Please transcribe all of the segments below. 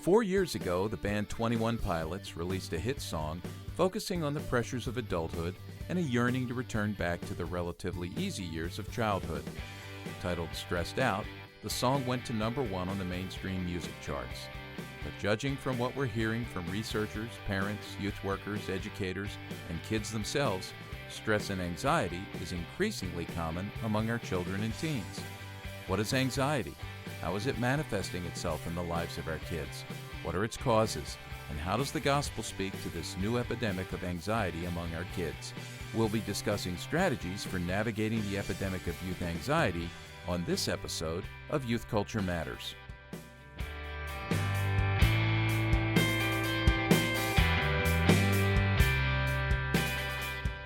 4 years ago, the band 21 Pilots released a hit song focusing on the pressures of adulthood and a yearning to return back to the relatively easy years of childhood. Titled Stressed Out, the song went to number 1 on the mainstream music charts. But judging from what we're hearing from researchers, parents, youth workers, educators, and kids themselves, stress and anxiety is increasingly common among our children and teens. What is anxiety? How is it manifesting itself in the lives of our kids? What are its causes? And how does the gospel speak to this new epidemic of anxiety among our kids? We'll be discussing strategies for navigating the epidemic of youth anxiety on this episode of Youth Culture Matters.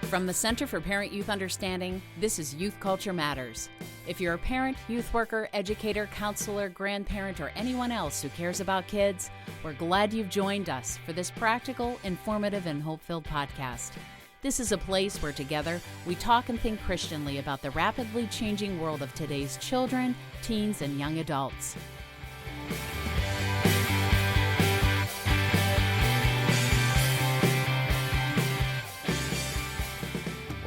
From the Center for Parent-Youth Understanding, this is Youth Culture Matters. If you're a parent, youth worker, educator, counselor, grandparent, or anyone else who cares about kids, we're glad you've joined us for this practical, informative, and hope-filled podcast. This is a place where together we talk and think Christianly about the rapidly changing world of today's children, teens, and young adults.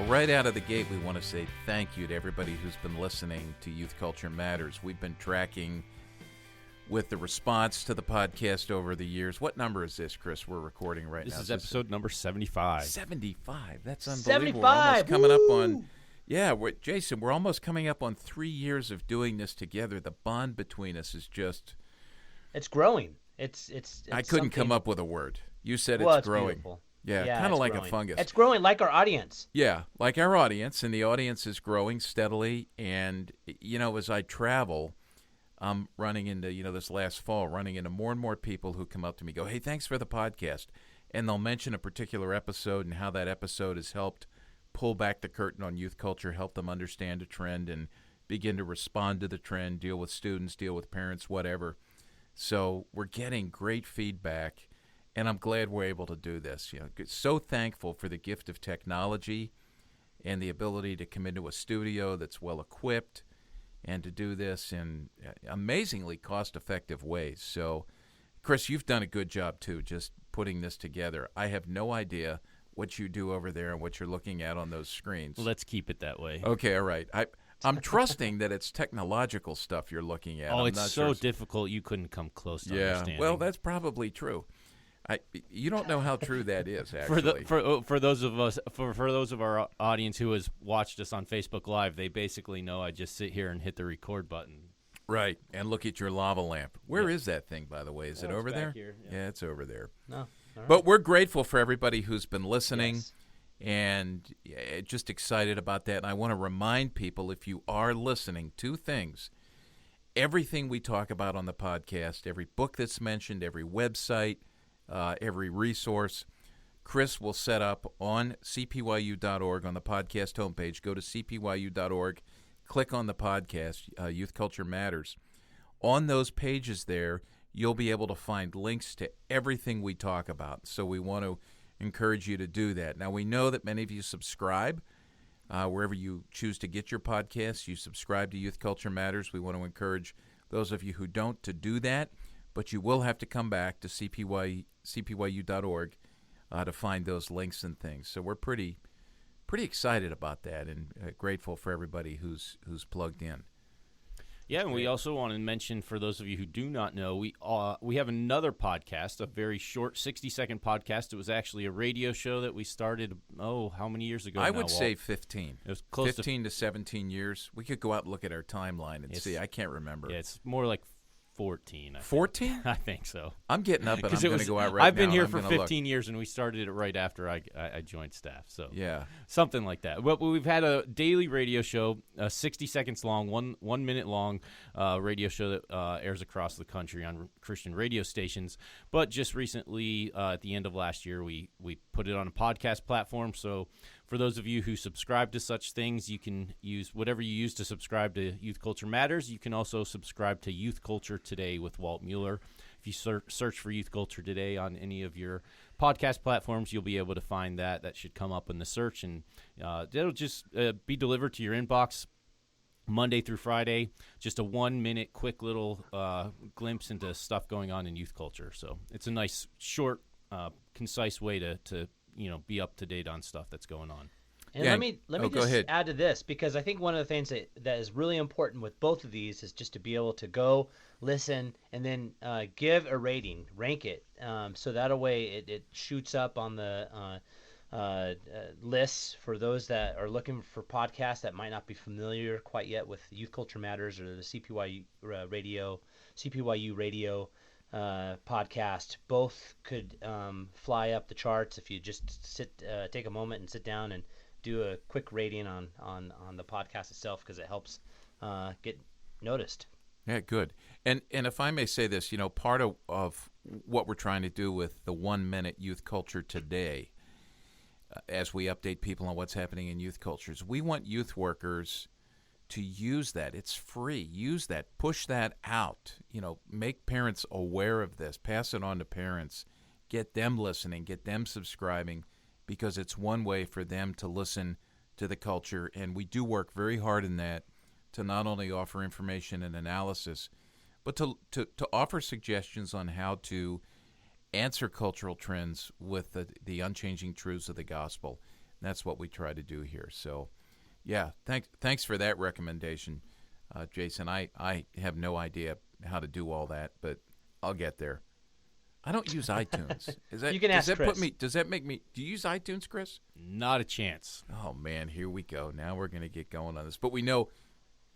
Right out of the gate, we want to say thank you to everybody who's been listening to Youth Culture Matters. We've been tracking with the response to the podcast over the years. What number is this, Chris, we're recording right now? This is episode number 75. 75. That's unbelievable. 75. We're almost coming up on, Jason, we're almost coming up on 3 years of doing this together. The bond between us is just... It's growing. It's I couldn't come up with a word. You said well, it's growing. Beautiful. Yeah, kind of like growing. a fungus. It's growing like our audience. Yeah, like our audience, and the audience is growing steadily. And, as I travel, I'm running into, this last fall, running into more and more people who come up to me, go, hey, thanks for the podcast. And they'll mention a particular episode and how that episode has helped pull back the curtain on youth culture, help them understand a trend and begin to respond to the trend, deal with students, deal with parents, whatever. So we're getting great feedback. And I'm glad we're able to do this. So thankful for the gift of technology and the ability to come into a studio that's well equipped and to do this in amazingly cost-effective ways. So, Chris, you've done a good job too, just putting this together. I have no idea what you do over there and what you're looking at on those screens. Let's keep it that way. Okay, all right. I'm trusting that it's technological stuff you're looking at. Oh, it's so difficult you couldn't come close to understanding. Yeah, well, that's probably true. You don't know how true that is, actually. For those of our audience who has watched us on Facebook Live, they basically know I just sit here and hit the record button. Right, and look at your lava lamp. Where is that thing, by the way? Is it over there? Here, yeah, it's over there. No, all right. But we're grateful for everybody who's been listening, Yes. and just excited about that. And I want to remind people, if you are listening, 2 things. Everything we talk about on the podcast, every book that's mentioned, every website, every resource, Chris will set up on cpyu.org on the podcast homepage. Go to cpyu.org, click on the podcast, Youth Culture Matters. On those pages there, you'll be able to find links to everything we talk about. So we want to encourage you to do that. Now, we know that many of you subscribe. Wherever you choose to get your podcasts, you subscribe to Youth Culture Matters. We want to encourage those of you who don't to do that. But you will have to come back to cpyu.org to find those links and things. So we're pretty excited about that and grateful for everybody who's plugged in. Yeah, and we also want to mention, for those of you who do not know, we have another podcast, a very short 60-second podcast. It was actually a radio show that we started, how many years ago I now, would say 15. It was close 15 to 17 years. We could go out and look at our timeline and see. I can't remember. Yeah, it's more like 14. 14? I think so. I'm getting up and I'm going to go out right now. I've been here and for I'm gonna 15 years, and we started it right after I joined staff. So yeah, something like that. But we've had a daily radio show, 60 seconds long, 1 minute long radio show that airs across the country on Christian radio stations. But just recently, at the end of last year, we put it on a podcast platform. So for those of you who subscribe to such things, you can use whatever you use to subscribe to Youth Culture Matters. You can also subscribe to Youth Culture Today with Walt Mueller. If you search for Youth Culture Today on any of your podcast platforms, you'll be able to find that. That should come up in the search, and it'll just be delivered to your inbox Monday through Friday, just a 1-minute quick little glimpse into stuff going on in youth culture. So it's a nice, short, concise way to be up to date on stuff that's going on. And Yeah, let me go just ahead. add to this, because I think one of the things that is really important with both of these is just to be able to go listen and then give a rating, rank it, so that way it shoots up on the lists for those that are looking for podcasts that might not be familiar quite yet with Youth Culture Matters or the CPYU radio podcast. Both could fly up the charts if you just take a moment and sit down and do a quick rating on the podcast itself, because it helps get noticed. Yeah, good. And if I may say this, part of what we're trying to do with the 1 Minute Youth Culture today, as we update people on what's happening in youth cultures, we want youth workers to use that. It's free. Use that. Push that out. Make parents aware of this. Pass it on to parents. Get them listening. Get them subscribing, because it's one way for them to listen to the culture. And we do work very hard in that to not only offer information and analysis, but to offer suggestions on how to answer cultural trends with the unchanging truths of the gospel. And that's what we try to do here. So, yeah, thanks for that recommendation, Jason. I have no idea how to do all that, but I'll get there. I don't use iTunes. You can ask Chris. Does that make me? Do you use iTunes, Chris? Not a chance. Oh man, here we go. Now we're going to get going on this. But we know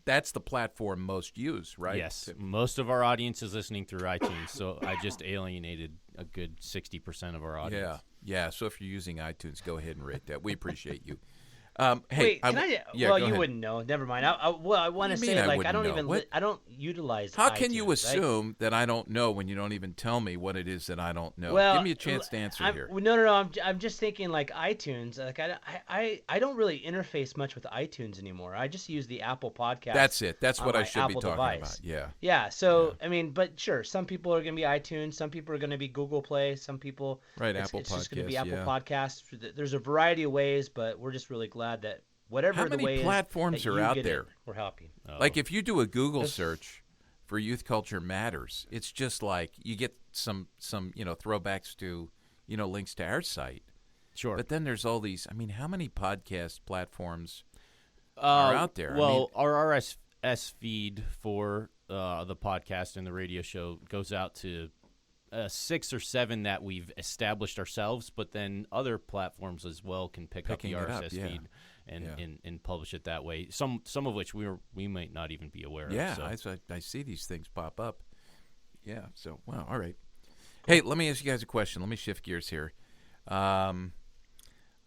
that's the platform most used, right? Yes, most of our audience is listening through iTunes, so I just alienated a good 60% of our audience. Yeah. So if you're using iTunes, go ahead and rate that. We appreciate you. Wait, well, you ahead. wouldn't know. Never mind. I want to say, I don't utilize. How iTunes, can you right? assume that I don't know when you don't even tell me what it is that I don't know? Well, give me a chance to answer here. No. I'm just thinking like iTunes. Like I don't really interface much with iTunes anymore. I just use the Apple Podcast. That's it. That's what I my should Apple be talking device. about. Yeah. Yeah. So I mean, but sure, some people are going to be iTunes. Some people are going to be Google Play. Some people, Apple it's just going to be Podcasts, Apple yeah. Podcasts. There's a variety of ways, but we're just really glad that whatever How the many way platforms is that are you out get there? it, we're helping. Like if you do a Google search for Youth Culture Matters, it's just like you get some throwbacks to links to our site. Sure. But then there's all these. I mean, how many podcast platforms are out there? Well, our RSS feed for the podcast and the radio show goes out to 6 or 7 that we've established ourselves, but then other platforms as well can pick up the RSS feed and publish it that way. Some of which we might not even be aware of. Yeah, So. I see these things pop up. Yeah, so, well, all right. Cool. Hey, let me ask you guys a question. Let me shift gears here. I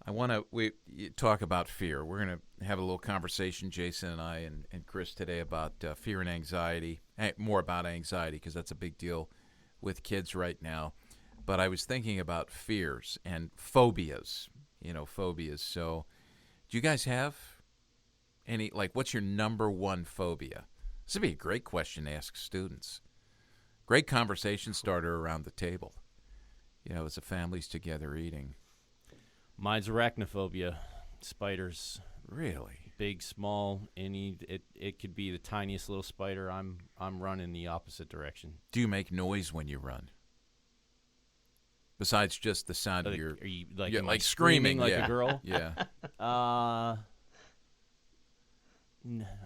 want to talk about fear. We're going to have a little conversation, Jason and I and Chris, today about fear and anxiety, more about anxiety because that's a big deal with kids right now. But I was thinking about fears and phobias, phobias. So do you guys have any, what's your number one phobia? This would be a great question to ask students. Great conversation starter around the table, as the family's together eating. Mine's arachnophobia, spiders. Really? Big, small, it could be the tiniest little spider. I'm running the opposite direction. Do you make noise when you run? Besides just the sound of your... Are you screaming like a girl? Yeah.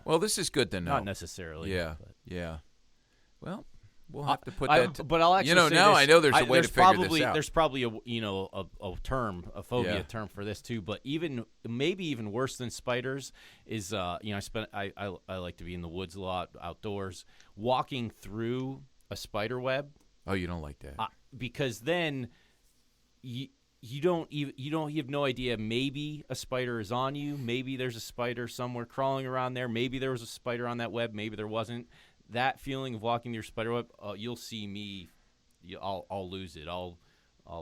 Well, this is good to know. Not necessarily. Yeah, but. yeah. Well, we'll have to put that... But I'll actually say now this, I know there's a way to figure this out. There's probably a term, a phobia term for this too. But maybe even worse than spiders is I like to be in the woods a lot, outdoors, walking through a spider web. Oh, you don't like that? Because then you have no idea. Maybe a spider is on you. Maybe there's a spider somewhere crawling around there. Maybe there was a spider on that web. Maybe there wasn't. That feeling of walking through your spider web, you'll see me. I'll lose it. I'll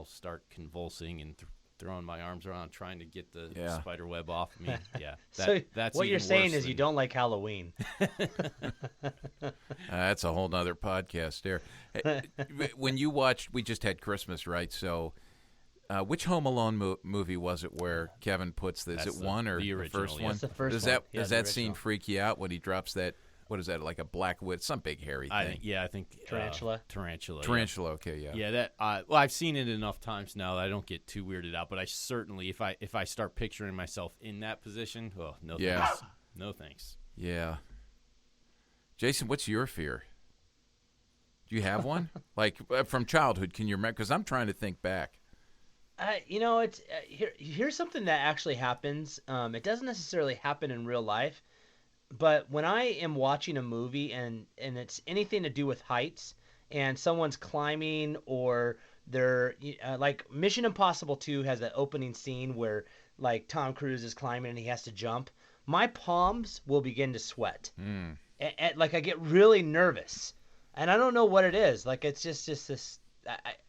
start convulsing and throwing my arms around trying to get the spider web off me. Yeah. That's what you're saying is you don't like Halloween. That's a whole nother podcast there. When you watched, we just had Christmas, right? So Which Home Alone movie was it where Kevin puts this? Is it one or the original, first yeah. one? That's the first does one. that Yeah, does the that scene original. freak you out when he drops that? What is that, like a black widow? Some big hairy thing. I think Tarantula. Tarantula. Tarantula. Okay, yeah. Yeah, that. Well, I've seen it enough times now that I don't get too weirded out. But I certainly, if I start picturing myself in that position, oh no, Yeah. thanks. No thanks. Yeah. Jason, what's your fear? Do you have one? Like from childhood, can you remember? Because I'm trying to think back. It's here's something that actually happens. It doesn't necessarily happen in real life, but when I am watching a movie and it's anything to do with heights and someone's climbing or they're like Mission Impossible 2 has that opening scene where like Tom Cruise is climbing and he has to jump, my palms will begin to sweat. Like I get really nervous, and I don't know what it is. Like it's just this.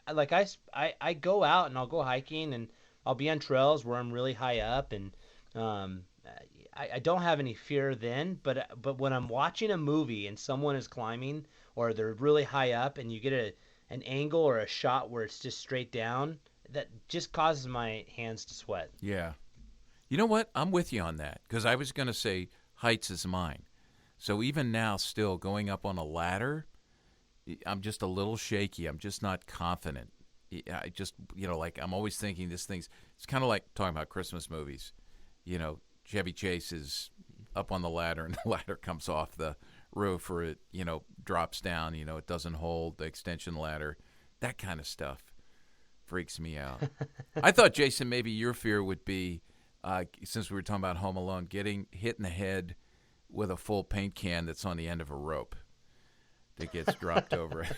I go out and I'll go hiking and I'll be on trails where I'm really high up and I don't have any fear then, but when I'm watching a movie and someone is climbing or they're really high up and you get an angle or a shot where it's just straight down, that just causes my hands to sweat. Yeah. You know what? I'm with you on that because I was going to say heights is mine. So even now, still going up on a ladder, I'm just a little shaky. I'm just not confident. I just, like I'm always thinking this thing's, it's kind of like talking about Christmas movies. Chevy Chase is up on the ladder and the ladder comes off the roof or it, drops down, it doesn't hold the extension ladder. That kind of stuff freaks me out. I thought, Jason, maybe your fear would be, since we were talking about Home Alone, getting hit in the head with a full paint can that's on the end of a rope that gets dropped over it.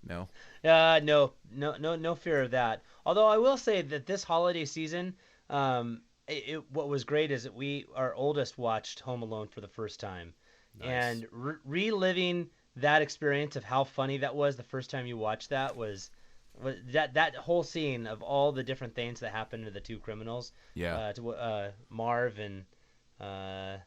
No? No fear of that. Although I will say that this holiday season, what was great is that our oldest watched Home Alone for the first time. Nice. And reliving that experience of how funny that was the first time you watched that was that whole scene of all the different things that happened to the two criminals. Yeah. To Marv and Harry.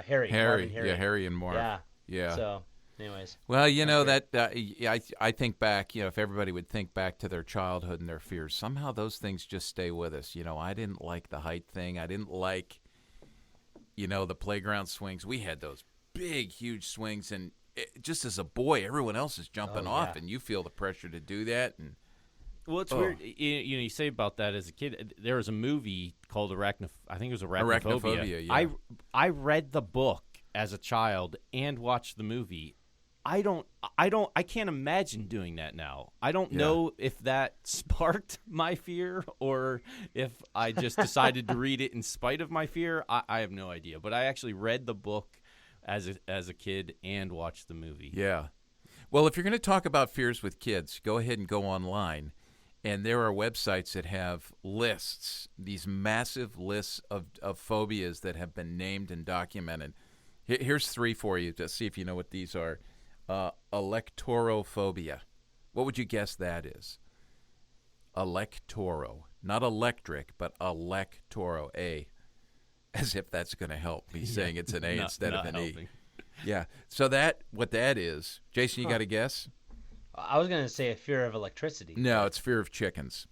Harry. Marv and Harry. Yeah, Harry and Marv. Yeah. Yeah. So, anyways. Well, I think back, if everybody would think back to their childhood and their fears, somehow those things just stay with us. I didn't like the height thing. I didn't like, the playground swings. We had those big, huge swings, and just as a boy, everyone else is jumping off, and you feel the pressure to do that. And well, it's weird. You say about that as a kid. There was a movie called I think it was Arachnophobia. Arachnophobia, yeah. I read the book as a child and watched the movie. I can't imagine doing that now. I don't know if that sparked my fear or if I just decided to read it in spite of my fear. I have no idea. But I actually read the book as a kid and watched the movie. Yeah. Well, if you're going to talk about fears with kids, go ahead and go online. And there are websites that have lists, these massive lists of phobias that have been named and documented. Here's 3 for you to see if you know what these are. Electorophobia. What would you guess that is? Electoro. Not electric, but electoro. A. As if that's going to help me saying it's an A instead of an helping. E. Yeah. So what that is, Jason, you got a guess? I was going to say a fear of electricity. No, it's fear of chickens.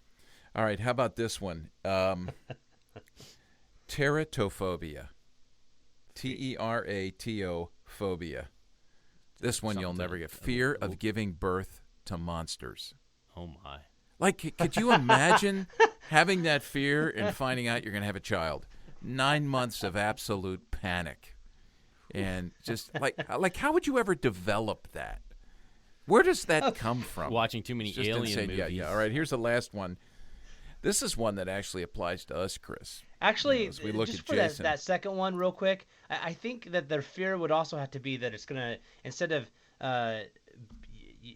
All right, how about this one? Teratophobia. Terato phobia. This one you'll never get. Fear of giving birth to monsters. Oh, my. Like, could you imagine having that fear and finding out you're going to have a child? 9 months of absolute panic. And just, like how would you ever develop that? Where does that come from? Watching too many Just alien insane. movies. Yeah. All right, here's the last one. This is one that actually applies to us, Chris. Actually, as we look just at for Jason. that second one real quick, I think that their fear would also have to be that it's going to, instead of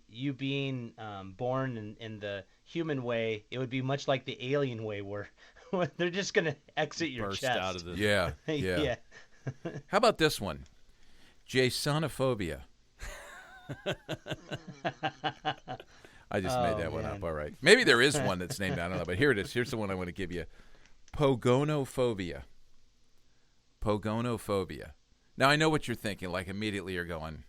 you being born in the human way, it would be much like the alien way where they're just going to exit your Burst chest. out of the Yeah. Yeah. How about this one? Jasonophobia. I just made that one up. All right. Maybe there is one that's named. I don't know. But here it is. Here's the one I want to give you. Pogonophobia. Pogonophobia. Now, I know what you're thinking. Like, immediately you're going,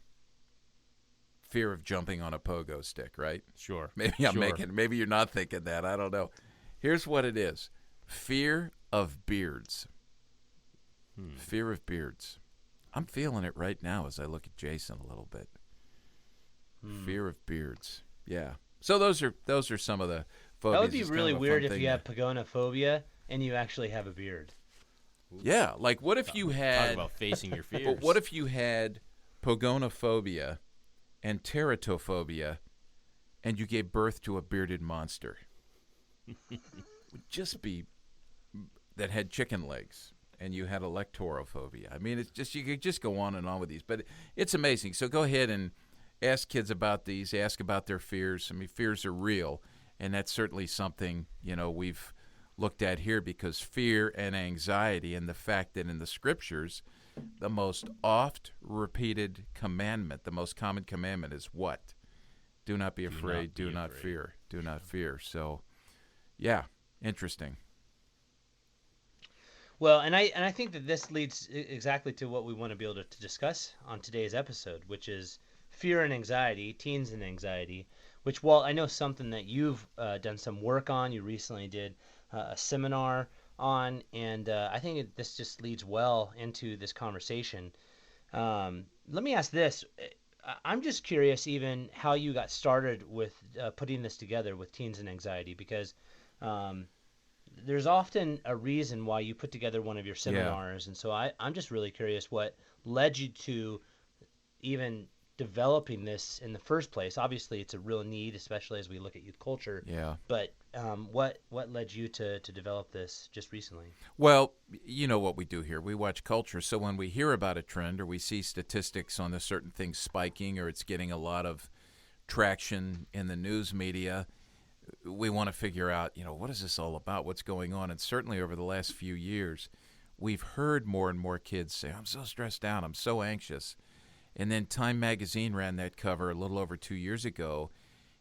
fear of jumping on a pogo stick, right? Sure. Maybe you're not thinking that. I don't know. Here's what it is. Fear of beards. Fear of beards. I'm feeling it right now as I look at Jason a little bit. Fear of beards. Yeah. So those are some of the phobias. That would be It's really kind of a weird fun if thing you have pagonophobia and you actually have a beard. Yeah, like what if you had Talk about facing your fears. but what if you had pogonophobia and teratophobia and you gave birth to a bearded monster? Would just be that had chicken legs. And you had electorophobia. I mean, it's just you could just go on and on with these, but it's amazing. So go ahead and ask kids about these. Ask about their fears. I mean, fears are real, and that's certainly something we've looked at here because fear and anxiety, and the fact that in the scriptures, the most oft repeated commandment, the most common commandment, is what? Do not be afraid. Do not fear. Do not fear. So, yeah, interesting. Well, and I think that this leads exactly to what we want to be able to discuss on today's episode, which is fear and anxiety, teens and anxiety, which, Walt, I know something that you've done some work on. You recently did a seminar on, and I think this just leads well into this conversation. Let me ask this. I'm just curious even how you got started with putting this together with teens and anxiety, because there's often a reason why you put together one of your seminars. And so I'm just really curious what led you to even developing this in the first place. Obviously, it's a real need, especially as we look at youth culture. Yeah. But what led you to develop this just recently? Well, you know what we do here. We watch culture. So when we hear about a trend or we see statistics on a certain thing spiking or it's getting a lot of traction in the news media, we want to figure out, what is this all about? What's going on? And certainly over the last few years, we've heard more and more kids say, I'm so stressed out. I'm so anxious. And then Time Magazine ran that cover a little over 2 years ago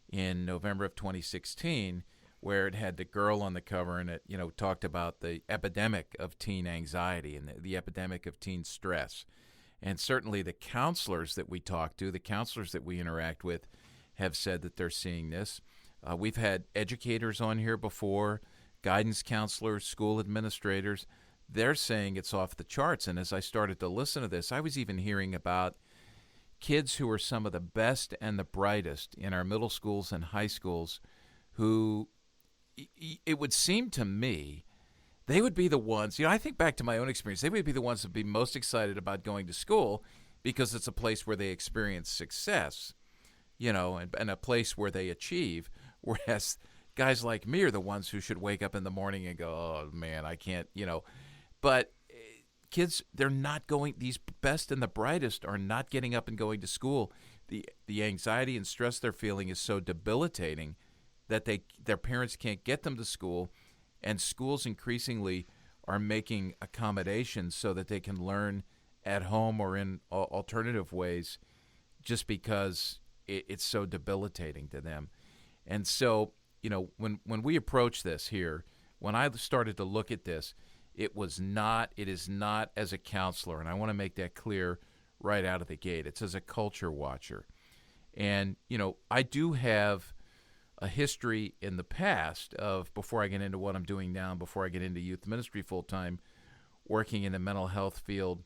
in November of 2016, where it had the girl on the cover and it, talked about the epidemic of teen anxiety and the epidemic of teen stress. And certainly the counselors that we talk to, the counselors that we interact with, have said that they're seeing this. We've had educators on here before, guidance counselors, school administrators. They're saying it's off the charts. And as I started to listen to this, I was even hearing about kids who are some of the best and the brightest in our middle schools and high schools who, it would seem to me, they would be the ones, I think back to my own experience, they would be the ones that would be most excited about going to school because it's a place where they experience success, and a place where they achieve. Whereas guys like me are the ones who should wake up in the morning and go, oh, man, I can't, But kids, they're not going, these best and the brightest are not getting up and going to school. The anxiety and stress they're feeling is so debilitating that their parents can't get them to school, and schools increasingly are making accommodations so that they can learn at home or in alternative ways just because it's so debilitating to them. And so, when we approach this here, when I started to look at this, it is not as a counselor, and I want to make that clear right out of the gate. It's as a culture watcher. And, I do have a history in the past of, before I get into what I'm doing now, before I get into youth ministry full-time, working in the mental health field,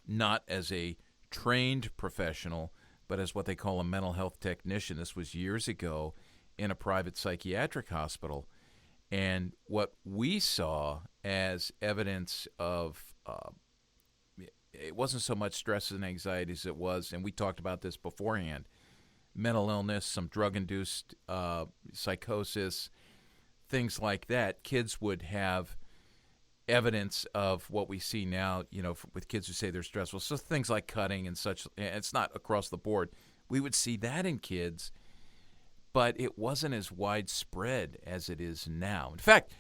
not as a trained professional, but as what they call a mental health technician. This was years ago in a private psychiatric hospital. And what we saw as evidence of, it wasn't so much stress and anxiety as it was, and we talked about this beforehand, mental illness, some drug-induced psychosis, things like that. Kids would have evidence of what we see now, with kids who say they're stressful. So things like cutting and such, and it's not across the board. We would see that in kids, but it wasn't as widespread as it is now. In fact,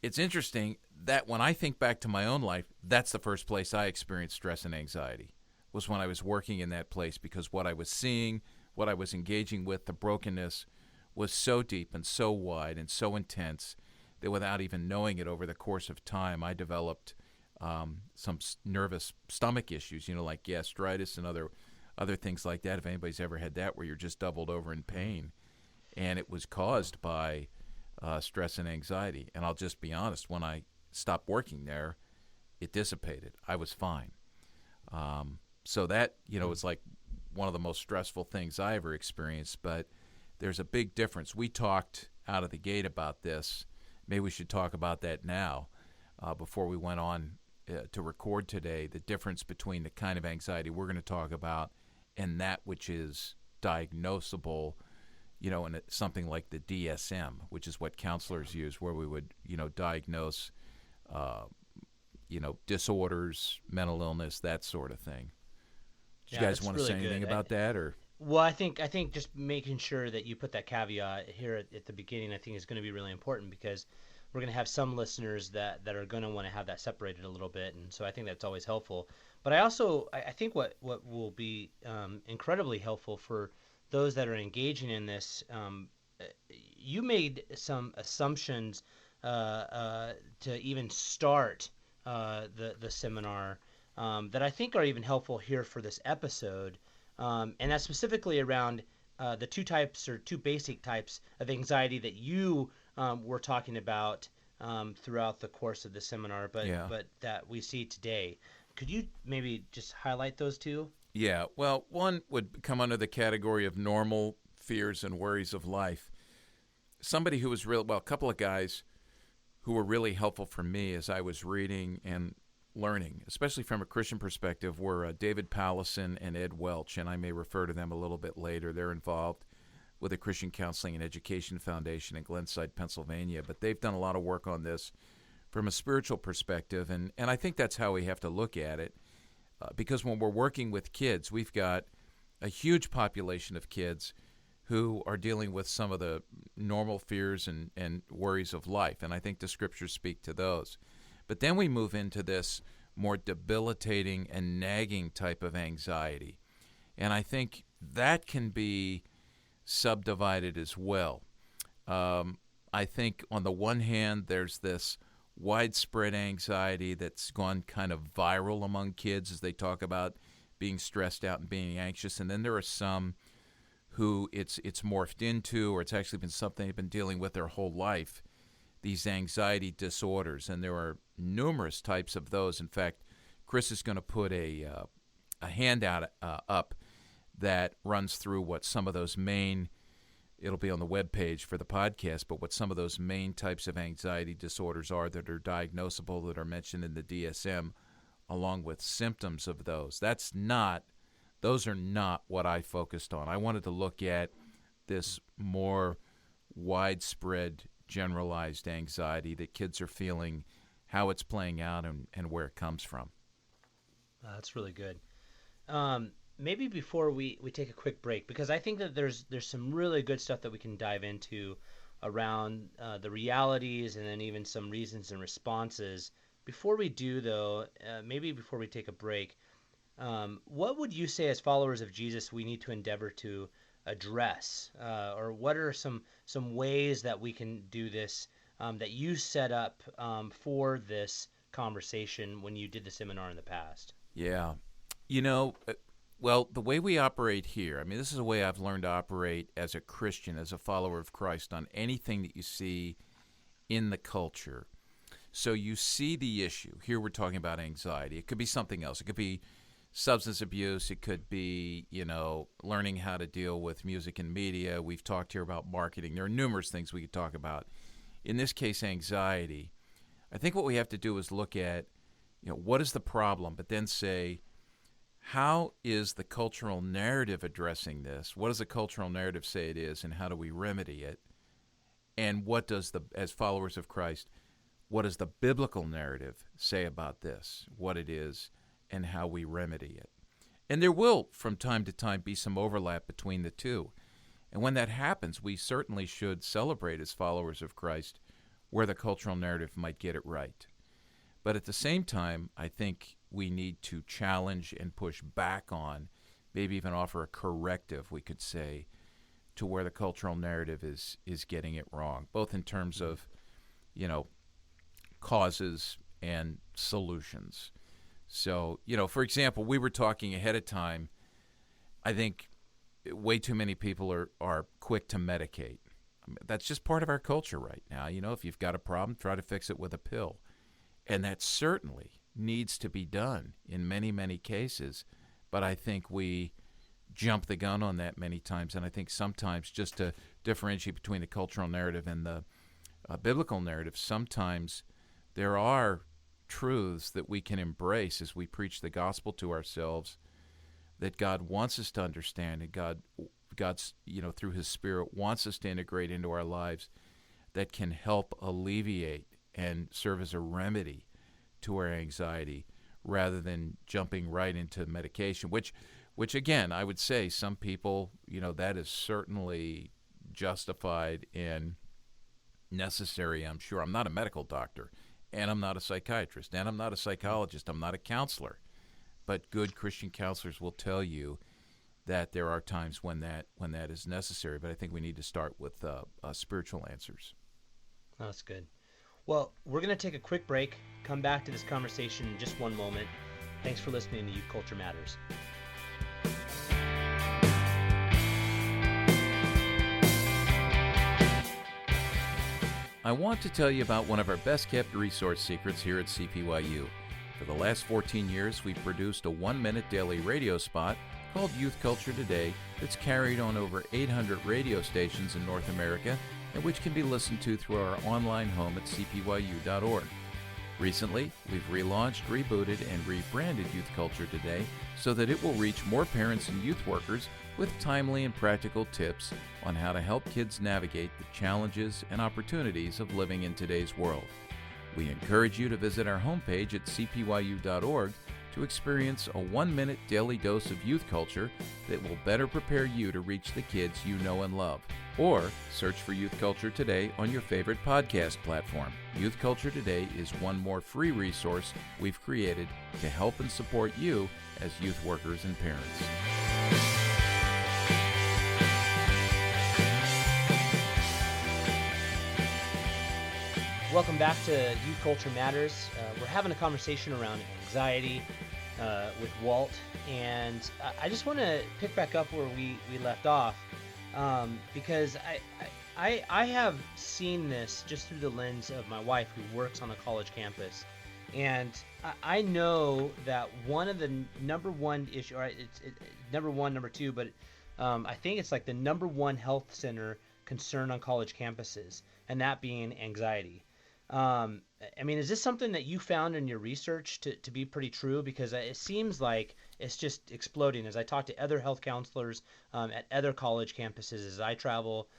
it's interesting that when I think back to my own life, that's the first place I experienced stress and anxiety, was when I was working in that place, because what I was seeing, what I was engaging with, the brokenness was so deep and so wide and so intense that without even knowing it, over the course of time, I developed some nervous stomach issues, like gastritis and other things like that. If anybody's ever had that where you're just doubled over in pain, and it was caused by stress and anxiety. And I'll just be honest, when I stopped working there, it dissipated. I was fine. So that, was like one of the most stressful things I ever experienced. But there's a big difference. We talked out of the gate about this. Maybe we should talk about that now before we went on to record today, the difference between the kind of anxiety we're going to talk about and that which is diagnosable, in something like the DSM, which is what counselors use, where we would, diagnose, disorders, mental illness, that sort of thing. Do you guys want to say anything about that, or? Well, I think just making sure that you put that caveat here at the beginning, I think is going to be really important, because we're going to have some listeners that are going to want to have that separated a little bit, and so I think that's always helpful. But I think what will be incredibly helpful for those that are engaging in this, you made some assumptions to even start the seminar that I think are even helpful here for this episode, and that's specifically around the two basic types of anxiety that you were talking about throughout the course of the seminar, but that we see today. Could you maybe just highlight those two? Yeah, well, one would come under the category of normal fears and worries of life. Somebody who was a couple of guys who were really helpful for me as I was reading and learning, especially from a Christian perspective, were David Pallison and Ed Welch, and I may refer to them a little bit later. They're involved with the Christian Counseling and Education Foundation in Glenside, Pennsylvania, but they've done a lot of work on this from a spiritual perspective, and I think that's how we have to look at it, because when we're working with kids, we've got a huge population of kids who are dealing with some of the normal fears and worries of life, and I think the scriptures speak to those. But then we move into this more debilitating and nagging type of anxiety, and I think that can be subdivided as well. I think on the one hand, there's this widespread anxiety that's gone kind of viral among kids as they talk about being stressed out and being anxious, and then there are some who it's morphed into, or it's actually been something they've been dealing with their whole life, these anxiety disorders, and there are numerous types of those. In fact, Chris is going to put a handout up that runs through what some of those main, it'll be on the webpage for the podcast, but what some of those main types of anxiety disorders are that are diagnosable, that are mentioned in the DSM, along with symptoms of those. Those are not what I focused on. I wanted to look at this more widespread, generalized anxiety that kids are feeling, how it's playing out, and where it comes from. That's really good. Maybe before we take a quick break, because I think that there's some really good stuff that we can dive into around the realities and then even some reasons and responses. Before we do, though, maybe before we take a break, what would you say as followers of Jesus we need to endeavor to address? Or what are some ways that we can do this that you set up for this conversation when you did the seminar in the past? Yeah. Well, the way we operate here, this is a way I've learned to operate as a Christian, as a follower of Christ, on anything that you see in the culture. So you see the issue. Here we're talking about anxiety. It could be something else. It could be substance abuse. It could be, learning how to deal with music and media. We've talked here about marketing. There are numerous things we could talk about. In this case, anxiety. I think what we have to do is look at, what is the problem, but then say, how is the cultural narrative addressing this? What does the cultural narrative say it is, and how do we remedy it? And what does as followers of Christ, what does the biblical narrative say about this, what it is, and how we remedy it? And there will, from time to time, be some overlap between the two. And when that happens, we certainly should celebrate as followers of Christ where the cultural narrative might get it right. But at the same time, I think we need to challenge and push back on, maybe even offer a corrective, we could say, to where the cultural narrative is getting it wrong, both in terms of, causes and solutions. So, for example, we were talking ahead of time, I think way too many people are quick to medicate. I mean, that's just part of our culture right now. If you've got a problem, try to fix it with a pill. And that certainly needs to be done in many, many cases. But I think we jump the gun on that many times. And I think sometimes, just to differentiate between the cultural narrative and the biblical narrative, sometimes there are truths that we can embrace as we preach the gospel to ourselves that God wants us to understand, and God's, through His Spirit wants us to integrate into our lives, that can help alleviate and serve as a remedy to our anxiety, rather than jumping right into medication, which again, I would say some people, that is certainly justified and necessary, I'm sure. I'm not a medical doctor, and I'm not a psychiatrist, and I'm not a psychologist, I'm not a counselor. But good Christian counselors will tell you that there are times when that is necessary. But I think we need to start with spiritual answers. That's good. Well, we're going to take a quick break, come back to this conversation in just one moment. Thanks for listening to Youth Culture Matters. I want to tell you about one of our best-kept resource secrets here at CPYU. For the last 14 years, we've produced a 1-minute daily radio spot called Youth Culture Today that's carried on over 800 radio stations in North America and which can be listened to through our online home at cpyu.org. Recently, we've relaunched, rebooted, and rebranded Youth Culture Today so that it will reach more parents and youth workers with timely and practical tips on how to help kids navigate the challenges and opportunities of living in today's world. We encourage you to visit our homepage at cpyu.org to experience a 1-minute daily dose of youth culture that will better prepare you to reach the kids you know and love. Or search for Youth Culture Today on your favorite podcast platform. Youth Culture Today is one more free resource we've created to help and support you as youth workers and parents. Welcome back to Youth Culture Matters. We're having a conversation around anxiety with Walt, and I just want to pick back up where we left off, because I have seen this just through the lens of my wife, who works on a college campus, and I know that one of the number one issue, or it's number one, number two, but I think it's like the number one health center concern on college campuses, and that being anxiety. I mean, is this something that you found in your research to be pretty true? Because it seems like it's just exploding. As I talk to other health counselors at other college campuses, as I travel,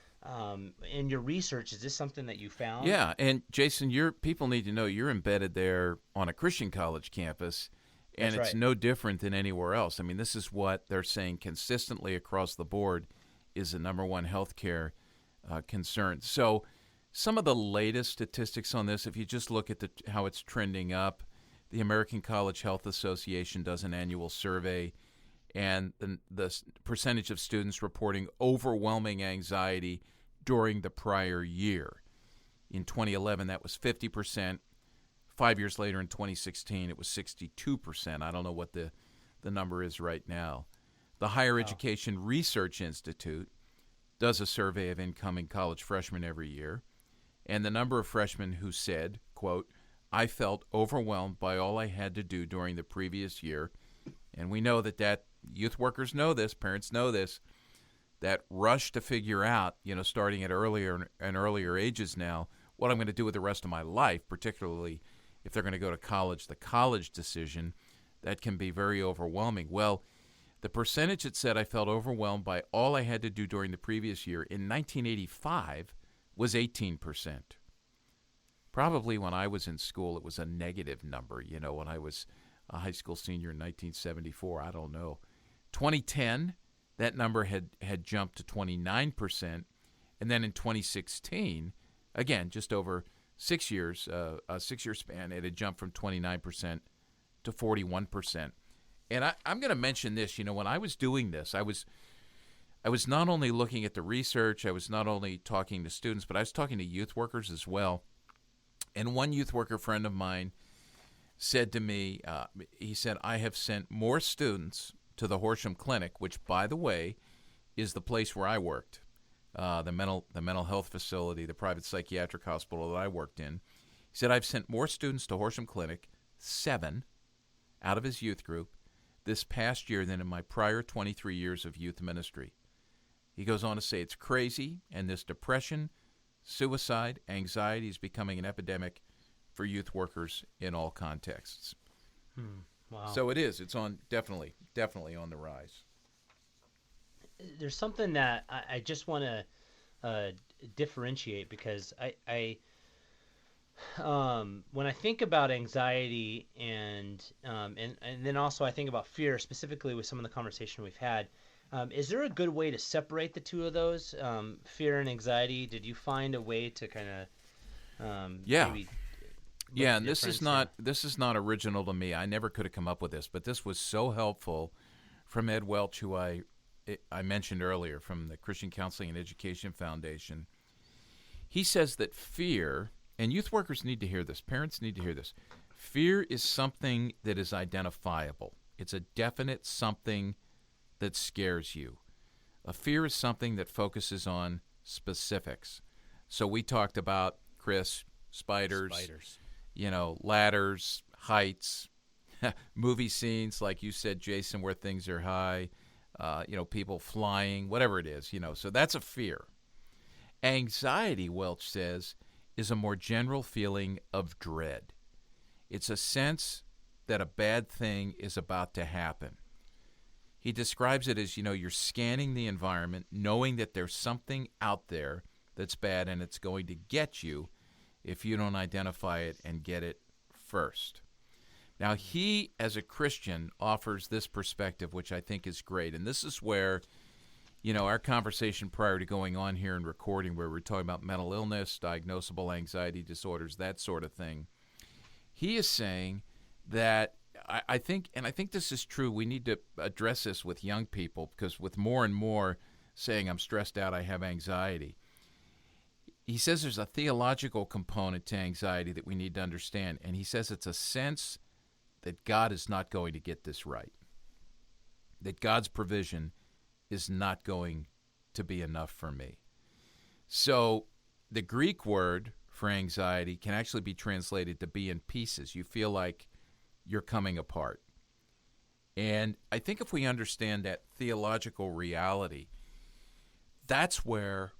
in your research, is this something that you found? Yeah, and Jason, people need to know you're embedded there on a Christian college campus, and That's it's right. no different than anywhere else. I mean, this is what they're saying consistently across the board is the number one healthcare concern. So some of the latest statistics on this, if you just look at how it's trending up, the American College Health Association does an annual survey, and the percentage of students reporting overwhelming anxiety during the prior year. In 2011, that was 50%. 5 years later, in 2016, it was 62%. I don't know what the number is right now. The Higher Education Research Institute does a survey of incoming college freshmen every year, and the number of freshmen who said, quote, "I felt overwhelmed by all I had to do during the previous year," and we know that youth workers know this, parents know this, that rush to figure out, starting at earlier ages now, what I'm going to do with the rest of my life, particularly if they're going to go to college, the college decision, that can be very overwhelming. Well, the percentage that said I felt overwhelmed by all I had to do during the previous year in 1985 was 18%. Probably when I was in school, it was a negative number, when I was a high school senior in 1974. I don't know. 2010, that number had jumped to 29%. And then in 2016, again, just over 6 years, a 6-year span, it had jumped from 29% to 41%. And I'm going to mention this, when I was doing this, I was not only looking at the research, I was not only talking to students, but I was talking to youth workers as well. And one youth worker friend of mine said to me, he said, "I have sent more students to the Horsham Clinic, which, by the way, is the place where I worked, the mental health facility, the private psychiatric hospital that I worked in. He said, I've sent more students to Horsham Clinic, 7 out of his youth group, this past year than in my prior 23 years of youth ministry. He goes on to say it's crazy, and this depression, suicide, anxiety is becoming an epidemic for youth workers in all contexts. Wow. So it is. It's on definitely on the rise. There's something that I just want to differentiate, because I when I think about anxiety and then also I think about fear, specifically with some of the conversation we've had. Is there a good way to separate the two of those, fear and anxiety? Did you find a way to kind of maybe Yeah, and this is not original to me. I never could have come up with this, but this was so helpful from Ed Welch, who I mentioned earlier, from the Christian Counseling and Education Foundation. He says that fear, and youth workers need to hear this, parents need to hear this, fear is something that is identifiable. It's a definite something that scares you. A fear is something that focuses on specifics. So we talked about, Chris, spiders. Ladders, heights, movie scenes, like you said, Jason, where things are high, people flying, whatever it is, so that's a fear. Anxiety, Welch says, is a more general feeling of dread. It's a sense that a bad thing is about to happen. He describes it as, you're scanning the environment, knowing that there's something out there that's bad and it's going to get you if you don't identify it and get it first. Now, he, as a Christian, offers this perspective, which I think is great. And this is where, our conversation prior to going on here and recording, where we're talking about mental illness, diagnosable anxiety disorders, that sort of thing. He is saying that I think this is true, we need to address this with young people, because with more and more saying, I'm stressed out, I have anxiety. He says there's a theological component to anxiety that we need to understand, and he says it's a sense that God is not going to get this right, that God's provision is not going to be enough for me. So the Greek word for anxiety can actually be translated to be in pieces. You feel like you're coming apart. And I think if we understand that theological reality, that's where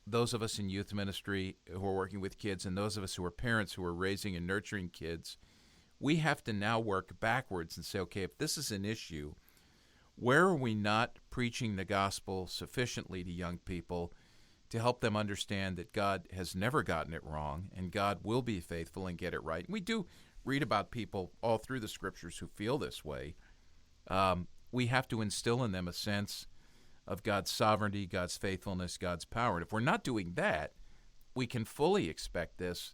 those of us in youth ministry who are working with kids and those of us who are parents who are raising and nurturing kids, we have to now work backwards and say, okay, if this is an issue, where are we not preaching the gospel sufficiently to young people to help them understand that God has never gotten it wrong and God will be faithful and get it right? And we do read about people all through the scriptures who feel this way. We have to instill in them a sense of God's sovereignty, God's faithfulness, God's power. And if we're not doing that, we can fully expect this,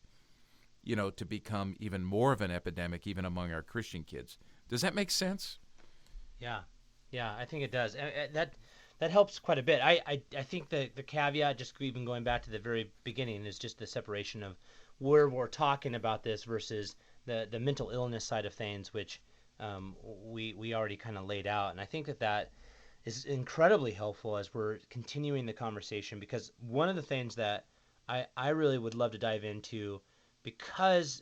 to become even more of an epidemic, even among our Christian kids. Does that make sense? Yeah, I think it does. That helps quite a bit. I think the caveat, just even going back to the very beginning, is just the separation of where we're talking about this versus the mental illness side of things, which we already kind of laid out. And I think that is incredibly helpful as we're continuing the conversation, because one of the things that I really would love to dive into, because,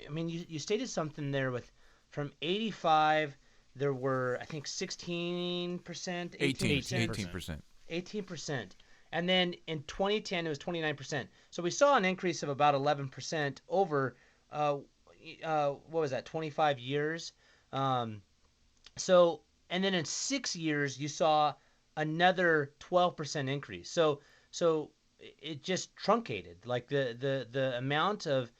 you stated something there with from 85, there were, I think, 16%, 18%. 18%. And then in 2010, it was 29%. So we saw an increase of about 11% over, what was that, 25 years? And then in 6 years, you saw another 12% increase. So it just truncated. Like the amount of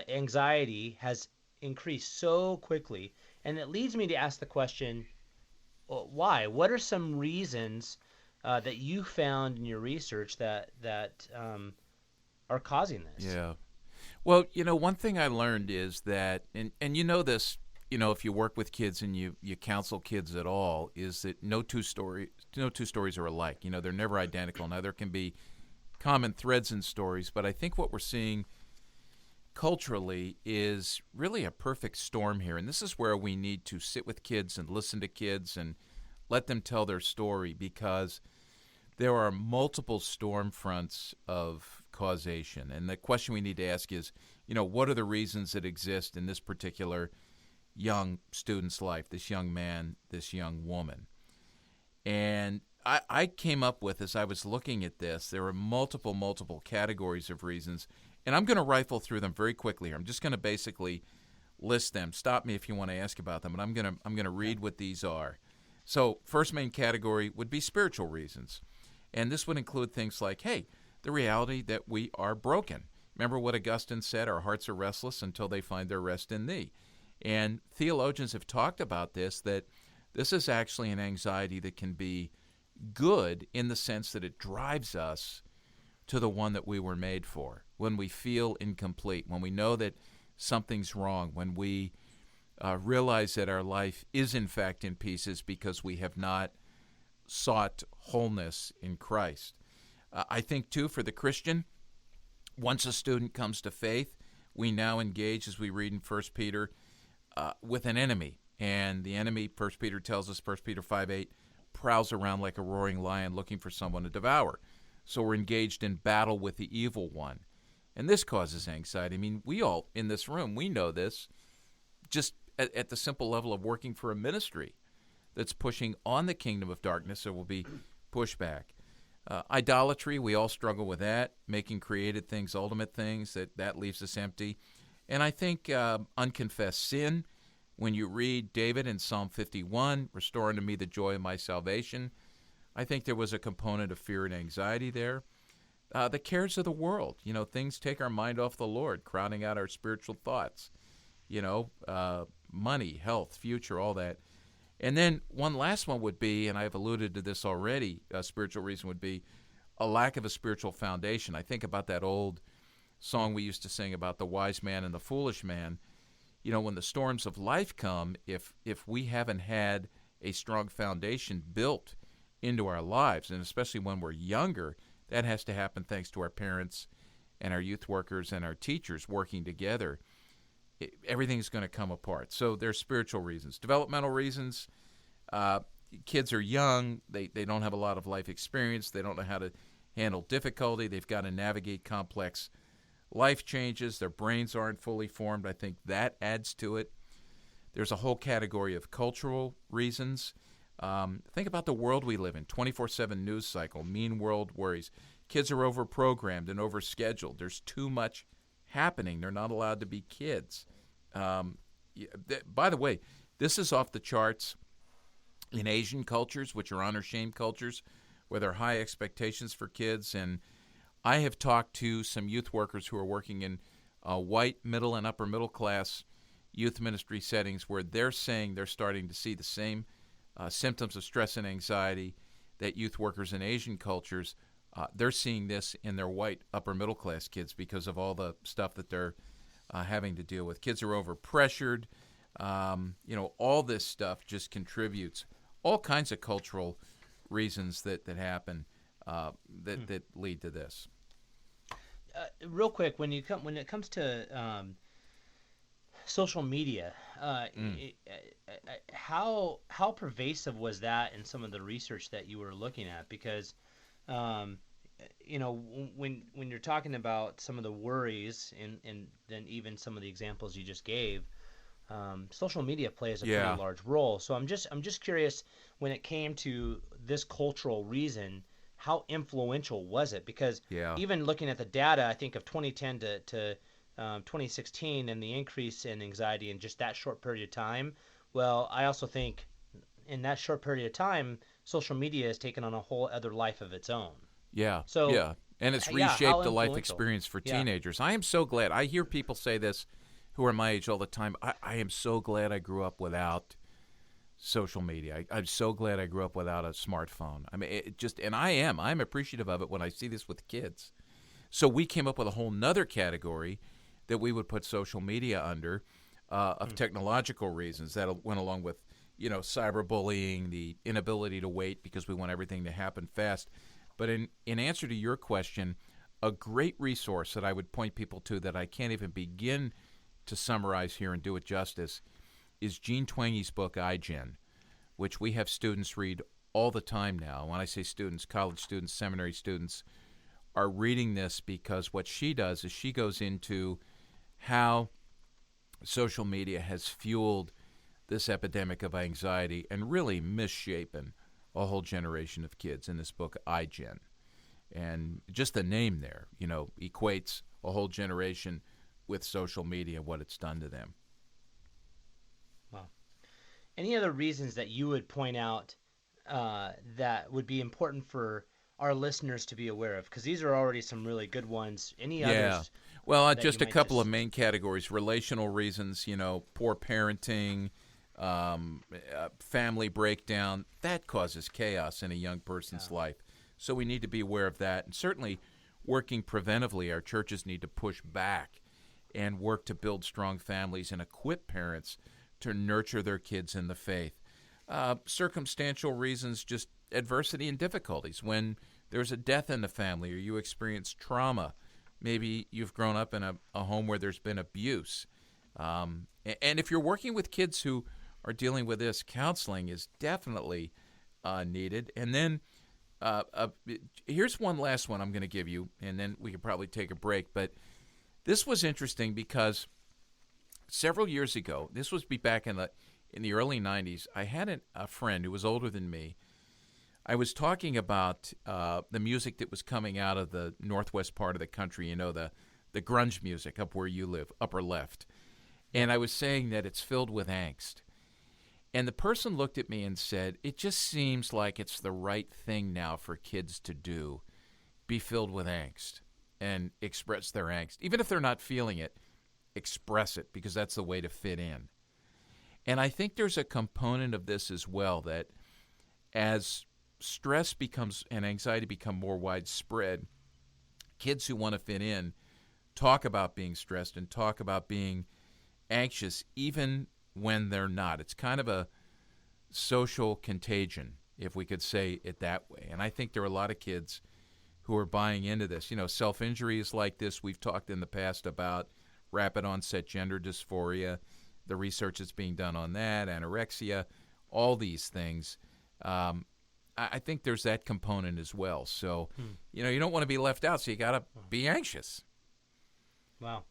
anxiety has increased so quickly. And it leads me to ask the question, why? What are some reasons that you found in your research that are causing this? Yeah. Well, one thing I learned is that, and this, if you work with kids and you counsel kids at all, is that no two stories are alike. They're never identical. Now, there can be common threads in stories, but I think what we're seeing culturally is really a perfect storm here. And this is where we need to sit with kids and listen to kids and let them tell their story, because there are multiple storm fronts of causation. And the question we need to ask is, what are the reasons that exist in this particular young student's life, this young man, this young woman? And I came up with, as I was looking at this, there were multiple categories of reasons, and I'm going to rifle through them very quickly here. I'm just going to basically list them. Stop me if you want to ask about them, but I'm going to read what these are. So, first main category would be spiritual reasons, and this would include things like, hey, the reality that we are broken. Remember what Augustine said, our hearts are restless until they find their rest in thee. And theologians have talked about this, that this is actually an anxiety that can be good in the sense that it drives us to the one that we were made for. When we feel incomplete, when we know that something's wrong, when we realize that our life is in fact in pieces because we have not sought wholeness in Christ. I think, too, for the Christian, once a student comes to faith, we now engage, as we read in 1 Peter, with an enemy. And the enemy, 1 Peter tells us, 1 Peter 5:8, prowls around like a roaring lion looking for someone to devour. So we're engaged in battle with the evil one. And this causes anxiety. I mean, we all in this room, we know this just at the simple level of working for a ministry that's pushing on the kingdom of darkness. There will be pushback. Idolatry, we all struggle with that, making created things ultimate things, that leaves us empty. And I think unconfessed sin, when you read David in Psalm 51, restore unto me the joy of my salvation, I think there was a component of fear and anxiety there. The cares of the world, things take our mind off the Lord, crowding out our spiritual thoughts, money, health, future, all that. And then one last one would be, and I've alluded to this already, a spiritual reason would be a lack of a spiritual foundation. I think about that old song we used to sing about the wise man and the foolish man. When the storms of life come, if we haven't had a strong foundation built into our lives, and especially when we're younger, that has to happen thanks to our parents and our youth workers and our teachers working together. Everything's going to come apart. So there's spiritual reasons. Developmental reasons, kids are young. They don't have a lot of life experience. They don't know how to handle difficulty. They've got to navigate complex life changes. Their brains aren't fully formed. I think that adds to it. There's a whole category of cultural reasons. Think about the world we live in, 24/7 news cycle, mean world worries. Kids are overprogrammed and overscheduled. There's too much happening. They're not allowed to be kids. By the way, this is off the charts in Asian cultures, which are honor-shame cultures, where there are high expectations for kids. And I have talked to some youth workers who are working in white, middle, and upper middle class youth ministry settings, where they're saying they're starting to see the same symptoms of stress and anxiety that youth workers in Asian cultures, they're seeing this in their white upper middle class kids because of all the stuff that they're having to deal with. Kids are overpressured. All this stuff just contributes. All kinds of cultural reasons that happen that lead to this. Real quick, when it comes to social media, how pervasive was that in some of the research that you were looking at? Because when you're talking about some of the worries and then even some of the examples you just gave, social media plays a pretty large role. So I'm just curious, when it came to this cultural reason, how influential was it? Because even looking at the data, I think of 2010 to 2016 and the increase in anxiety in just that short period of time, well, I also think in that short period of time, social media has taken on a whole other life of its own. And it's reshaped the life experience for teenagers. I am so glad. I hear people say this who are my age all the time. I am so glad I grew up without social media. I'm so glad I grew up without a smartphone. I mean, I'm appreciative of it when I see this with kids. So we came up with a whole nother category that we would put social media under of technological reasons that went along with, cyberbullying, the inability to wait because we want everything to happen fast. But in answer to your question, a great resource that I would point people to that I can't even begin to summarize here and do it justice is Gene Twangy's book, iGen, which we have students read all the time now. When I say students, college students, seminary students are reading this because what she does is she goes into how social media has fueled this epidemic of anxiety and really misshapen a whole generation of kids in this book, iGen. And just the name there, equates a whole generation with social media and what it's done to them. Wow. Any other reasons that you would point out that would be important for our listeners to be aware of? Because these are already some really good ones. Any others? Well, just a couple of main categories. Relational reasons, poor parenting, family breakdown. That causes chaos in a young person's life. So we need to be aware of that. And certainly working preventively, our churches need to push back and work to build strong families and equip parents to nurture their kids in the faith. Circumstantial reasons, just adversity and difficulties. When there's a death in the family or you experience trauma, maybe you've grown up in a home where there's been abuse. And if you're working with kids who are dealing with this, counseling is definitely needed. And then here's one last one I'm going to give you, and then we could probably take a break. But this was interesting because several years ago, this was back in the early 90s, I had a friend who was older than me. I was talking about the music that was coming out of the northwest part of the country, the grunge music up where you live, upper left. And I was saying that it's filled with angst. And the person looked at me and said, it just seems like it's the right thing now for kids to do, be filled with angst and express their angst. Even if they're not feeling it, express it, because that's the way to fit in. And I think there's a component of this as well, that as stress becomes and anxiety become more widespread, kids who want to fit in talk about being stressed and talk about being anxious even when they're not. It's kind of a social contagion, if we could say it that way. And I think there are a lot of kids who are buying into this. Self-injury is like this. We've talked in the past about rapid onset gender dysphoria, the research that's being done on that, anorexia, all these things. I think there's that component as well. So, you don't want to be left out, so you got to be anxious. Wow.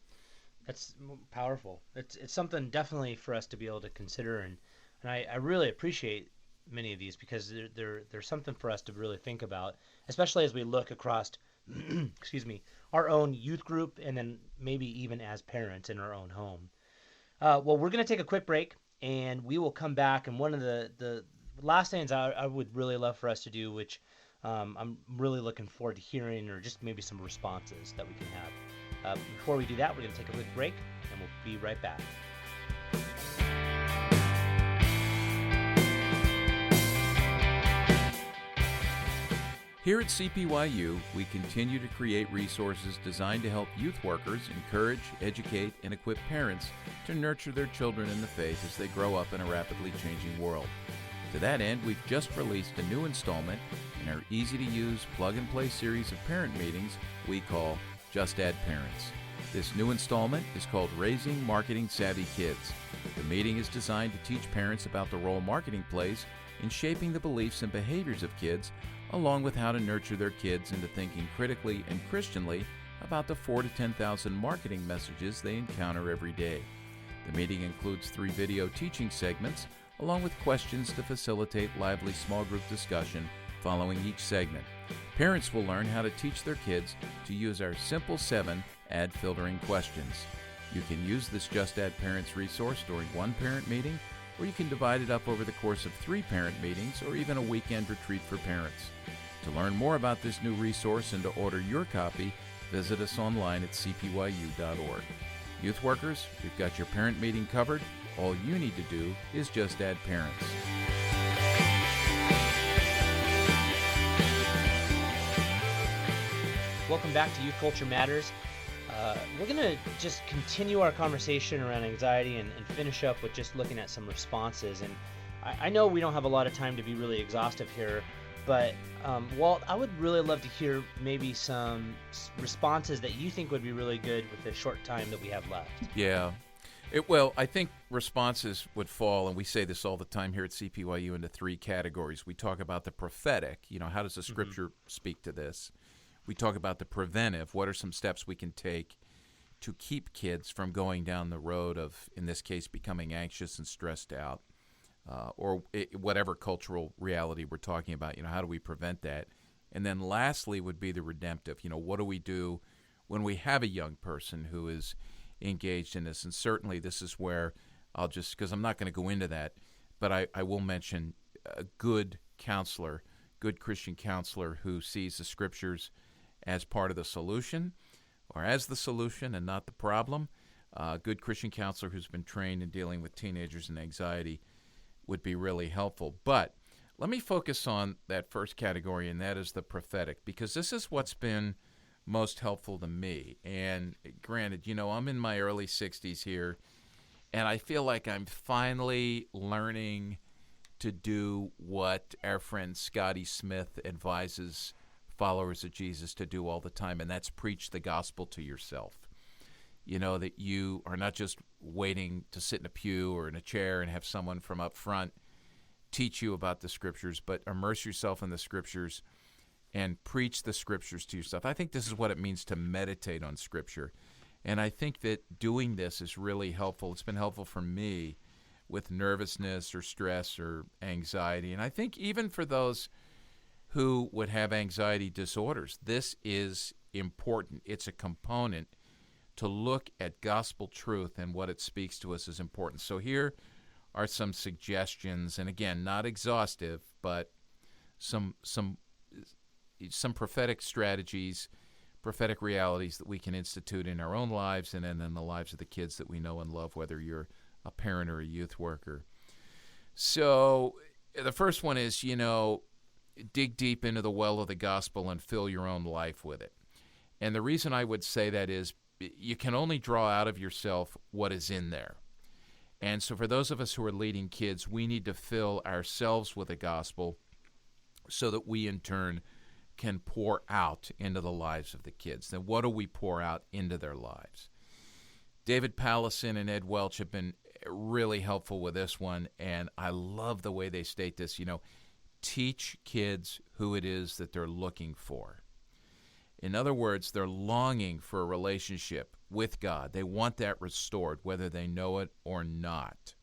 That's powerful. It's something definitely for us to be able to consider, and I really appreciate many of these because they're something for us to really think about, especially as we look across, our own youth group, and then maybe even as parents in our own home. Well, we're going to take a quick break, and we will come back. And one of the last things I would really love for us to do, which I'm really looking forward to hearing, or just maybe some responses that we can have. Before we do that, we're going to take a quick break, and we'll be right back. Here at CPYU, we continue to create resources designed to help youth workers encourage, educate, and equip parents to nurture their children in the faith as they grow up in a rapidly changing world. To that end, we've just released a new installment in our easy-to-use, plug-and-play series of parent meetings we call Just Add Parents. This new installment is called Raising Marketing Savvy Kids. The meeting is designed to teach parents about the role marketing plays in shaping the beliefs and behaviors of kids, along with how to nurture their kids into thinking critically and Christianly about the 4,000 to 10,000 marketing messages they encounter every day. The meeting includes 3 video teaching segments, along with questions to facilitate lively small group discussion following each segment. Parents will learn how to teach their kids to use our simple 7 ad filtering questions. You can use this Just Add Parents resource during one parent meeting, or you can divide it up over the course of 3 parent meetings or even a weekend retreat for parents. To learn more about this new resource and to order your copy, visit us online at cpyu.org. Youth workers, we've got your parent meeting covered. All you need to do is just add parents. Welcome back to Youth Culture Matters. We're going to just continue our conversation around anxiety and finish up with just looking at some responses. And I know we don't have a lot of time to be really exhaustive here, but Walt, I would really love to hear maybe some responses that you think would be really good with the short time that we have left. Yeah. Well, I think responses would fall, and we say this all the time here at CPYU, into three categories. We talk about the prophetic, how does the Scripture speak to this? We talk about the preventive, what are some steps we can take to keep kids from going down the road of, in this case, becoming anxious and stressed out, or whatever cultural reality we're talking about, how do we prevent that? And then lastly would be the redemptive, what do we do when we have a young person who is engaged in this? And certainly this is where I'll just, because I'm not going to go into that, but I will mention a good counselor, good Christian counselor who sees the Scriptures as part of the solution or as the solution and not the problem. A good Christian counselor who's been trained in dealing with teenagers and anxiety would be really helpful. But let me focus on that first category, and that is the prophetic, because this is what's been most helpful to me. And granted, I'm in my early 60s here, and I feel like I'm finally learning to do what our friend Scotty Smith advises followers of Jesus to do all the time, and that's preach the gospel to yourself. That you are not just waiting to sit in a pew or in a chair and have someone from up front teach you about the Scriptures, but immerse yourself in the Scriptures and preach the Scriptures to yourself. I think this is what it means to meditate on Scripture. And I think that doing this is really helpful. It's been helpful for me with nervousness or stress or anxiety. And I think even for those who would have anxiety disorders, this is important. It's a component to look at gospel truth, and what it speaks to us is important. So here are some suggestions, and again, not exhaustive, but some prophetic strategies, prophetic realities that we can institute in our own lives and then in the lives of the kids that we know and love, whether you're a parent or a youth worker. So the first one is, dig deep into the well of the gospel and fill your own life with it. And the reason I would say that is you can only draw out of yourself what is in there. And so for those of us who are leading kids, we need to fill ourselves with the gospel so that we in turn can pour out into the lives of the kids. Then what do we pour out into their lives? David Pallison and Ed Welch have been really helpful with this one, and I love the way they state this. Teach kids who it is that they're looking for. In other words, they're longing for a relationship with God. They want that restored, whether they know it or not.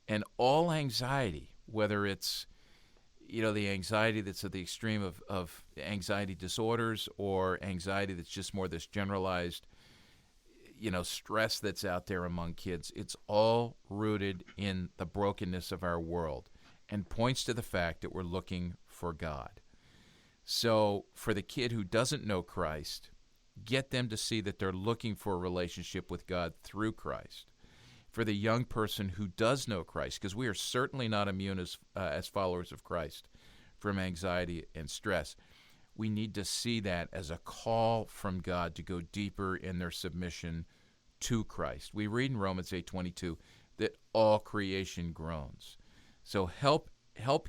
And all anxiety, whether it's the anxiety that's at the extreme of anxiety disorders or anxiety that's just more this generalized, stress that's out there among kids, it's all rooted in the brokenness of our world and points to the fact that we're looking for God. So for the kid who doesn't know Christ, get them to see that they're looking for a relationship with God through Christ. For the young person who does know Christ, because we are certainly not immune as followers of Christ from anxiety and stress, we need to see that as a call from God to go deeper in their submission to Christ. We read in Romans 8:22 that all creation groans. So help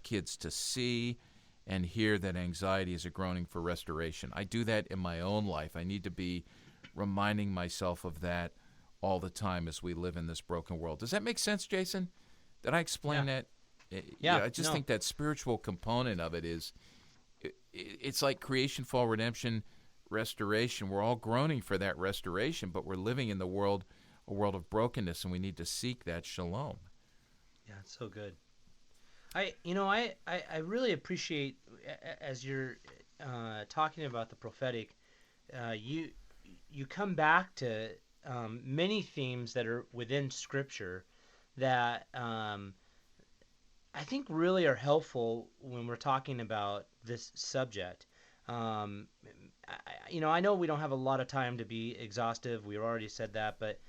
kids to see and hear that anxiety is a groaning for restoration. I do that in my own life. I need to be reminding myself of that all the time as we live in this broken world. Does that make sense, Jason? Did I explain that? Yeah. I just think that spiritual component of it is, it's like creation, fall, redemption, restoration. We're all groaning for that restoration, but we're living in a world of brokenness, and we need to seek that shalom. Yeah, it's so good. I really appreciate, as you're talking about the prophetic, you come back to many themes that are within Scripture that I think really are helpful when we're talking about this subject. I know we don't have a lot of time to be exhaustive. We already said that, but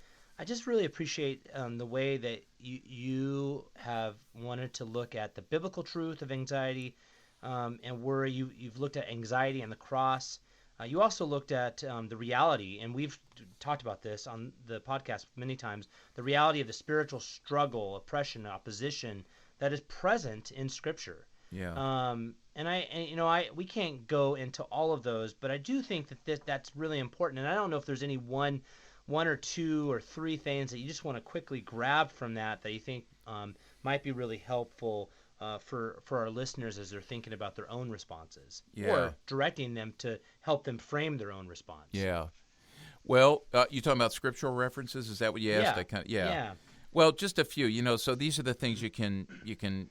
I just really appreciate the way that you have wanted to look at the biblical truth of anxiety, and where you've looked at anxiety and the cross. You also looked at the reality, and we've talked about this on the podcast many times, the reality of the spiritual struggle, oppression, opposition that is present in Scripture. Yeah. We can't go into all of those, but I do think that that's really important. And I don't know if there's any one one or two or three things that you just want to quickly grab from that you think might be really helpful for our listeners as they're thinking about their own responses, or directing them to help them frame their own response? Yeah. Well, you talking about scriptural references? Is that what you asked? Yeah. Well, just a few. So these are the things you can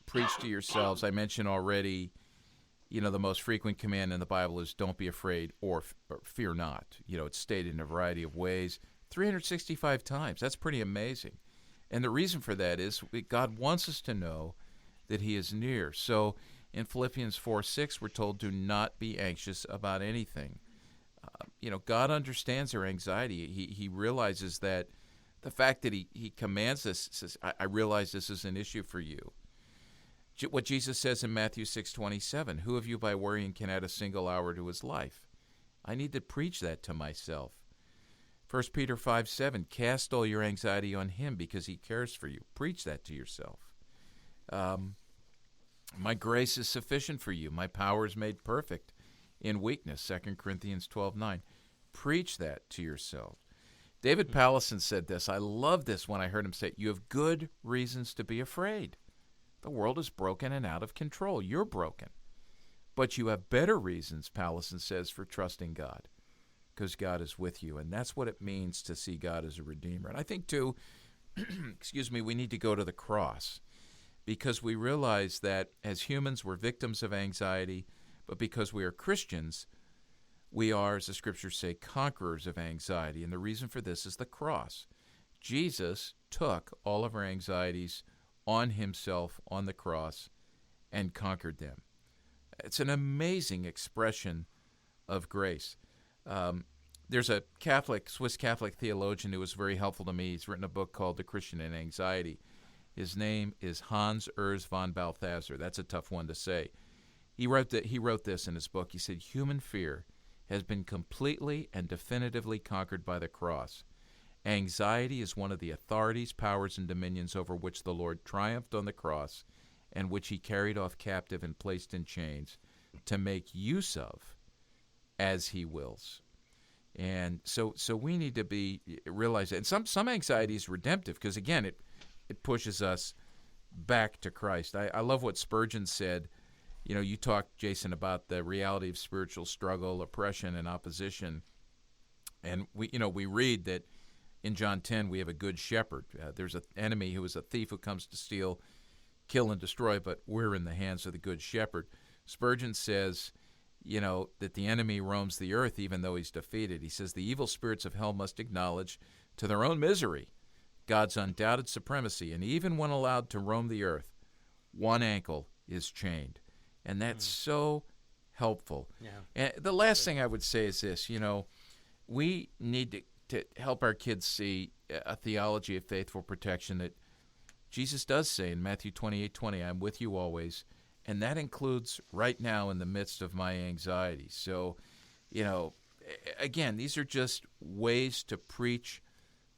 preach to yourselves. I mentioned already. The most frequent command in the Bible is don't be afraid or fear not. It's stated in a variety of ways, 365 times. That's pretty amazing. And the reason for that is God wants us to know that he is near. So in Philippians 4:6, we're told, do not be anxious about anything. God understands our anxiety. He realizes that the fact that he commands us, says, I realize this is an issue for you. What Jesus says in Matthew 6:27, who of you by worrying can add a single hour to his life? I need to preach that to myself. 1 Peter 5:7, cast all your anxiety on him because he cares for you. Preach that to yourself. My grace is sufficient for you. My power is made perfect in weakness. 2 Corinthians 12:9. Preach that to yourself. David Pallison said this. I love this when I heard him say it. You have good reasons to be afraid. The world is broken and out of control. You're broken. But you have better reasons, Pallison says, for trusting God, because God is with you. And that's what it means to see God as a redeemer. And I think, too, we need to go to the cross, because we realize that as humans, we're victims of anxiety, but because we are Christians, we are, as the scriptures say, conquerors of anxiety. And the reason for this is the cross. Jesus took all of our anxieties on himself on the cross and conquered them. It's an amazing expression of grace. There's a Swiss Catholic theologian who was very helpful to me. He's written a book called The Christian in Anxiety. His name is Hans Urs von Balthasar. That's a tough one to say. He wrote this in his book. He said, human fear has been completely and definitively conquered by the cross. Anxiety is one of the authorities, powers, and dominions over which the Lord triumphed on the cross and which he carried off captive and placed in chains to make use of as he wills. And so we need to realize that. And some anxiety is redemptive because, again, it pushes us back to Christ. I love what Spurgeon said. You talked, Jason, about the reality of spiritual struggle, oppression, and opposition. And we read that in John 10, we have a good shepherd. There's an enemy who is a thief who comes to steal, kill, and destroy, but we're in the hands of the good shepherd. Spurgeon says, that the enemy roams the earth even though he's defeated. He says the evil spirits of hell must acknowledge to their own misery God's undoubted supremacy, and even when allowed to roam the earth, one ankle is chained. And that's so helpful. Yeah. And the last thing I would say is this, we need to help our kids see a theology of faithful protection that Jesus does say in Matthew 28:20, I'm with you always, and that includes right now in the midst of my anxiety. So, again, these are just ways to preach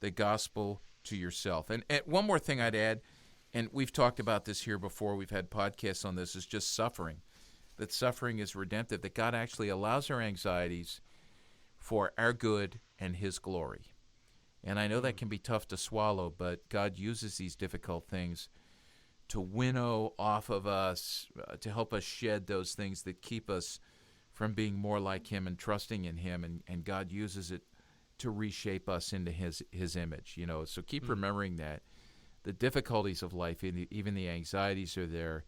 the gospel to yourself. And one more thing I'd add, and we've talked about this here before, we've had podcasts on this, is just suffering, that suffering is redemptive, that God actually allows our anxieties for our good and his glory. And I know that can be tough to swallow, but God uses these difficult things to winnow off of us, to help us shed those things that keep us from being more like him and trusting in him, and God uses it to reshape us into his image. So keep remembering that. The difficulties of life, even the anxieties, are there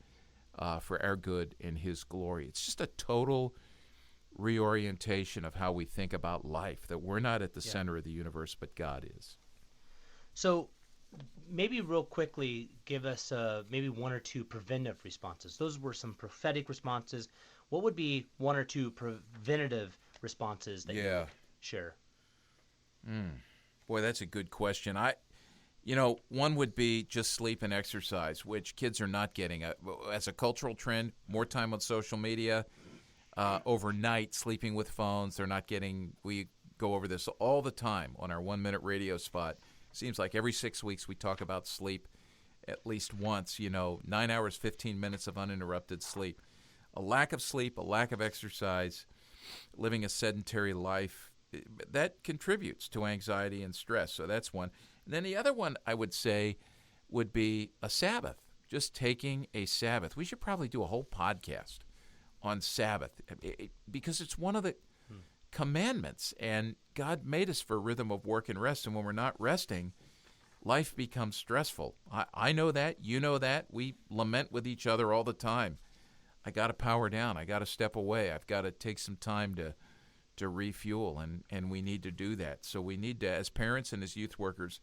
for our good and his glory. It's just a total reorientation of how we think about life, that we're not at the center of the universe, but God is. So maybe real quickly, give us maybe one or two preventive responses. Those were some prophetic responses. What would be one or two preventative responses that you would share? Boy, that's a good question. One would be just sleep and exercise, which kids are not getting. As a cultural trend, more time on social media, overnight, sleeping with phones. They're not getting. We go over this all the time on our 1-minute radio spot. Seems like every 6 weeks we talk about sleep at least once. 9 hours, 15 minutes of uninterrupted sleep. A lack of sleep, a lack of exercise, living a sedentary life, that contributes to anxiety and stress. So that's one. And then the other one I would say would be a Sabbath, just taking a Sabbath. We should probably do a whole podcast on Sabbath because it's one of the commandments, and God made us for a rhythm of work and rest, and when we're not resting, life becomes stressful. I know that. You know that. We lament with each other all the time. I got to power down. I got to step away. I've got to take some time to refuel, and we need to do that. So we need to, as parents and as youth workers,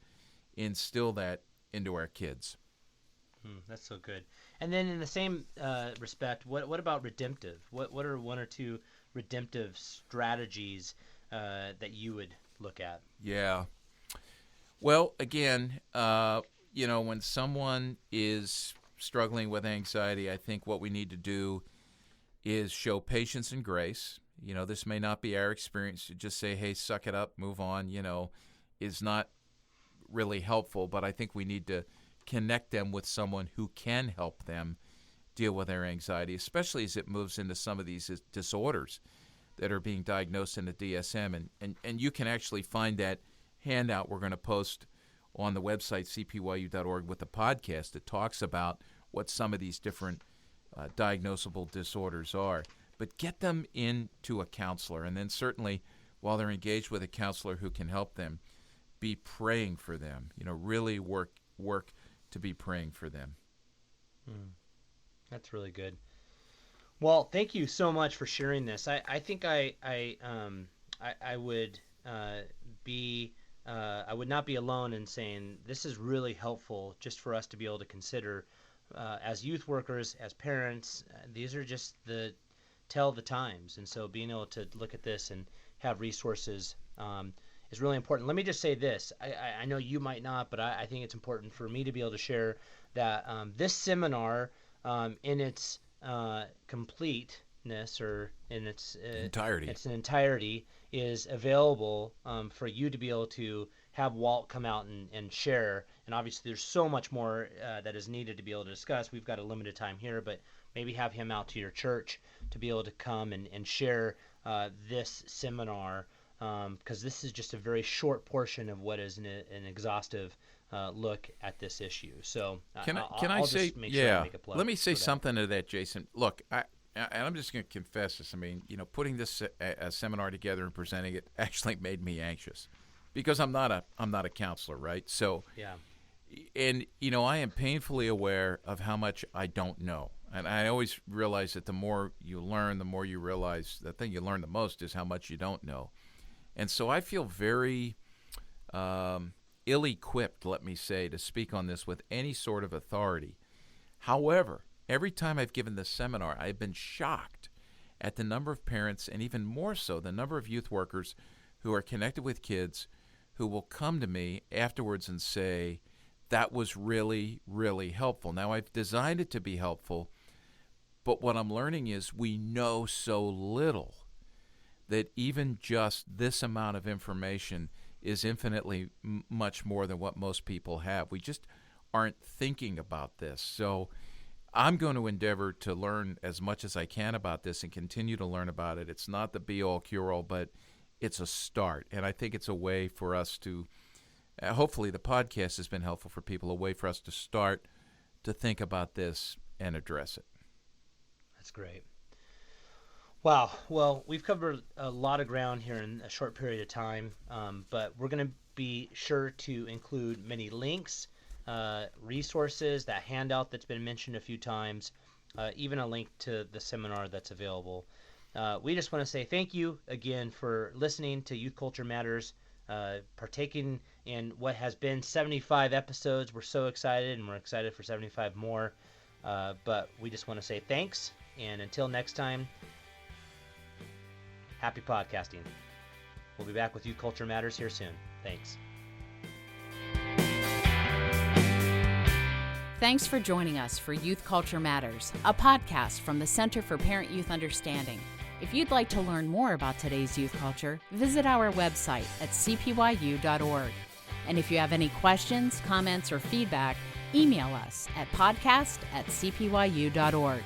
instill that into our kids. That's so good. And then in the same respect, what about redemptive? What are one or two redemptive strategies that you would look at? Yeah. Well, again, when someone is struggling with anxiety, I think what we need to do is show patience and grace. This may not be our experience. To just say, hey, suck it up, move on, is not really helpful. But I think we need to connect them with someone who can help them deal with their anxiety, especially as it moves into some of these disorders that are being diagnosed in the DSM. And you can actually find that handout we're going to post on the website, cpyu.org, with the podcast that talks about what some of these different diagnosable disorders are. But get them into a counselor, and then certainly while they're engaged with a counselor who can help them, be praying for them. Really work to be praying for them. That's really good. Well, thank you so much for sharing this. I think I would I would not be alone in saying this is really helpful just for us to be able to consider as youth workers, as parents. These are just the times, and so being able to look at this and have resources is really important. Let me just say this. I know you might not, but I think it's important for me to be able to share that this seminar in its completeness, or in its entirety is available for you to be able to have Walt come out and share. And obviously there's so much more that is needed to be able to discuss. We've got a limited time here, but maybe have him out to your church to be able to come and share this seminar, because this is just a very short portion of what is an exhaustive look at this issue. So I'll say, just make sure I make a plug. Let me say something to that, Jason. Look, I'm just going to confess this. I mean, putting this a seminar together and presenting it actually made me anxious, because I'm not a counselor, right? So yeah. And I am painfully aware of how much I don't know. And I always realize that the more you learn, the more you realize the thing you learn the most is how much you don't know. And so I feel very ill-equipped, let me say, to speak on this with any sort of authority. However, every time I've given this seminar, I've been shocked at the number of parents, and even more so, the number of youth workers who are connected with kids who will come to me afterwards and say, that was really, really helpful. Now, I've designed it to be helpful, but what I'm learning is we know so little that even just this amount of information is infinitely much more than what most people have. We just aren't thinking about this. So I'm going to endeavor to learn as much as I can about this and continue to learn about it. It's not the be-all, cure-all, but it's a start. And I think it's a way for us to, hopefully the podcast has been helpful for people, a way for us to start to think about this and address it. That's great. Wow. Well, we've covered a lot of ground here in a short period of time, but we're going to be sure to include many links, resources, that handout that's been mentioned a few times, even a link to the seminar that's available. We just want to say thank you again for listening to Youth Culture Matters, partaking in what has been 75 episodes. We're so excited, and we're excited for 75 more. But we just want to say thanks, and until next time, happy podcasting. We'll be back with Youth Culture Matters here soon. Thanks. Thanks for joining us for Youth Culture Matters, a podcast from the Center for Parent-Youth Understanding. If you'd like to learn more about today's youth culture, visit our website at cpyu.org. And if you have any questions, comments, or feedback, email us at podcast@cpyu.org.